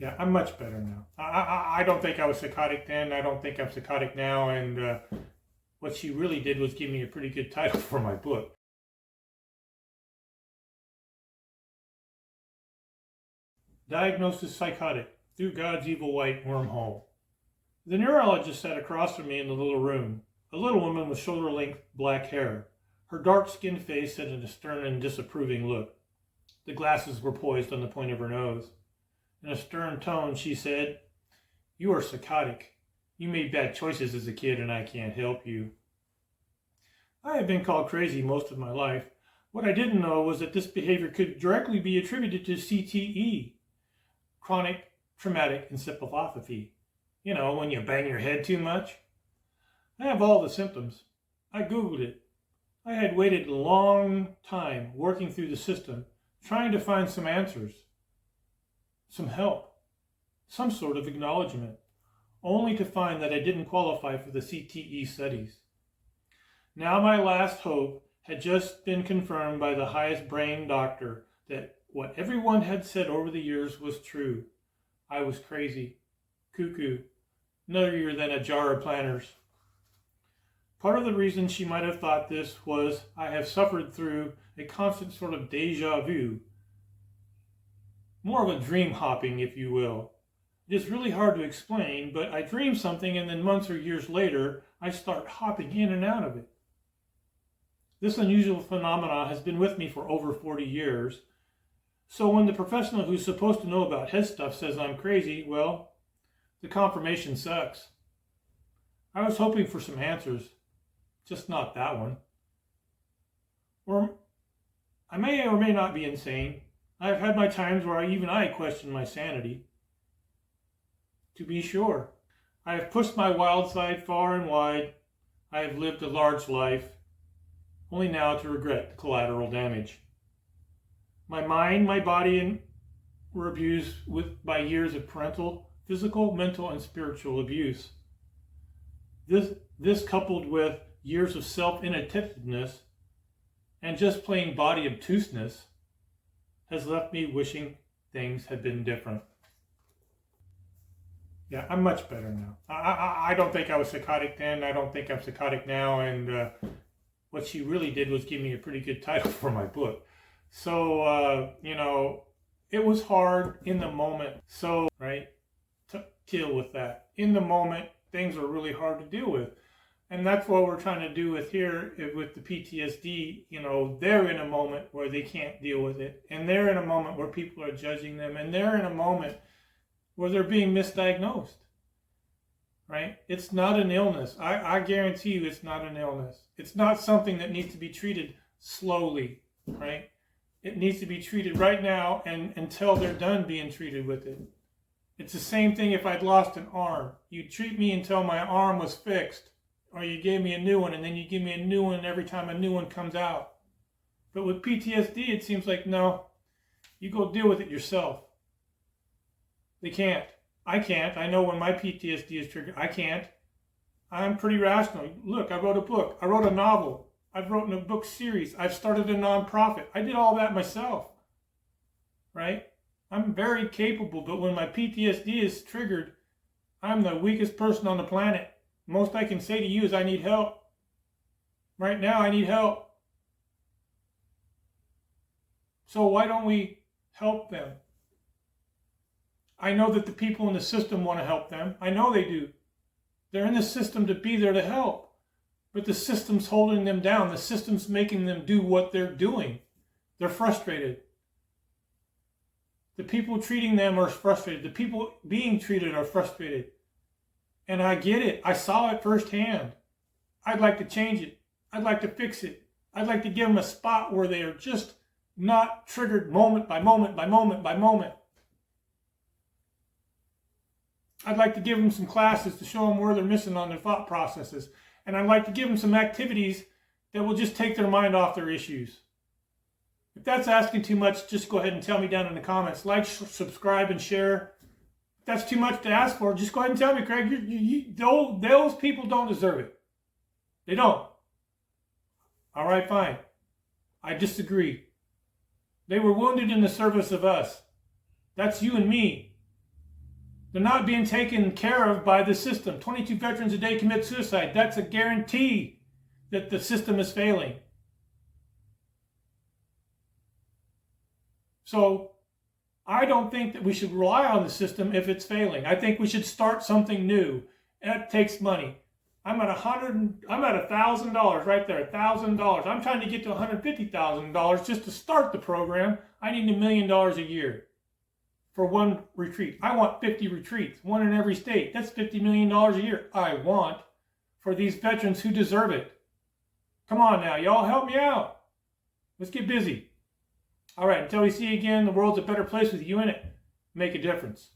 Yeah, I'm much better now. I don't think I was psychotic then. I don't think I'm psychotic now. And what she really did was give me a pretty good title for my book. Diagnosis Psychotic, Through God's Evil White Wormhole. The neurologist sat across from me in the little room, a little woman with shoulder-length black hair. Her dark-skinned face had a stern and disapproving look. The glasses were poised on the point of her nose. In a stern tone, she said, "You are psychotic. You made bad choices as a kid, and I can't help you." I have been called crazy most of my life. What I didn't know was that this behavior could directly be attributed to CTE, chronic traumatic encephalopathy. You know, when you bang your head too much. I have all the symptoms. I Googled it. I had waited a long time working through the system, trying to find some answers, some help, some sort of acknowledgement, only to find that I didn't qualify for the CTE studies. Now my last hope had just been confirmed by the highest brain doctor that what everyone had said over the years was true. I was crazy, cuckoo, nuttier than a jar of planters. Part of the reason she might have thought this was I have suffered through a constant sort of deja vu, more of a dream hopping, if you will. It is really hard to explain, but I dream something and then months or years later, I start hopping in and out of it. This unusual phenomenon has been with me for over 40 years. So when the professional who's supposed to know about head stuff says I'm crazy, well, the confirmation sucks. I was hoping for some answers, just not that one. Or I may or may not be insane. I have had my times where even I question my sanity. To be sure, I have pushed my wild side far and wide. I have lived a large life, only now to regret the collateral damage. My mind, my body were abused by years of parental, physical, mental, and spiritual abuse. This coupled with years of self-inattentiveness and just plain body obtuseness has left me wishing things had been different. Yeah, I'm much better now. I don't think I was psychotic then. I don't think I'm psychotic now. And what she really did was give me a pretty good title for my book. So, it was hard in the moment. So, right, to deal with that. In the moment, things are really hard to deal with. And that's what we're trying to do with here with the PTSD. They're in a moment where they can't deal with it. And they're in a moment where people are judging them. And they're in a moment where they're being misdiagnosed. Right? It's not an illness. I guarantee you it's not an illness. It's not something that needs to be treated slowly. Right? It needs to be treated right now and until they're done being treated with it. It's the same thing if I'd lost an arm. You treat me until my arm was fixed. Or you gave me a new one, and then you give me a new one every time a new one comes out. But with PTSD, it seems like, no, you go deal with it yourself. They can't. I can't. I know when my PTSD is triggered, I can't. I'm pretty rational. Look, I wrote a book. I wrote a novel. I've written a book series. I've started a nonprofit. I did all that myself. Right? I'm very capable, but when my PTSD is triggered, I'm the weakest person on the planet. Most I can say to you is I need help. Right now, I need help. So why don't we help them? I know that the people in the system want to help them. I know they do. They're in the system to be there to help. But the system's holding them down. The system's making them do what they're doing. They're frustrated. The people treating them are frustrated. The people being treated are frustrated. And I get it. I saw it firsthand. I'd like to change it. I'd like to fix it. I'd like to give them a spot where they are just not triggered moment by moment by moment by moment. I'd like to give them some classes to show them where they're missing on their thought processes. And I'd like to give them some activities that will just take their mind off their issues. If that's asking too much, just go ahead and tell me down in the comments. Like, subscribe, and share. If that's too much to ask for, just go ahead and tell me, Craig. Those people don't deserve it. They don't. All right, fine. I disagree. They were wounded in the service of us. That's you and me. They're not being taken care of by the system. 22 veterans a day commit suicide. That's a guarantee that the system is failing. So I don't think that we should rely on the system if it's failing. I think we should start something new. That takes money. I'm at $1,000 right there, $1,000. I'm trying to get to $150,000 just to start the program. I need $1 million a year for one retreat. I want 50 retreats, one in every state. That's $50 million a year I want for these veterans who deserve it. Come on now, y'all, help me out. Let's get busy. All right, until we see you again, the world's a better place with you in it. Make a difference.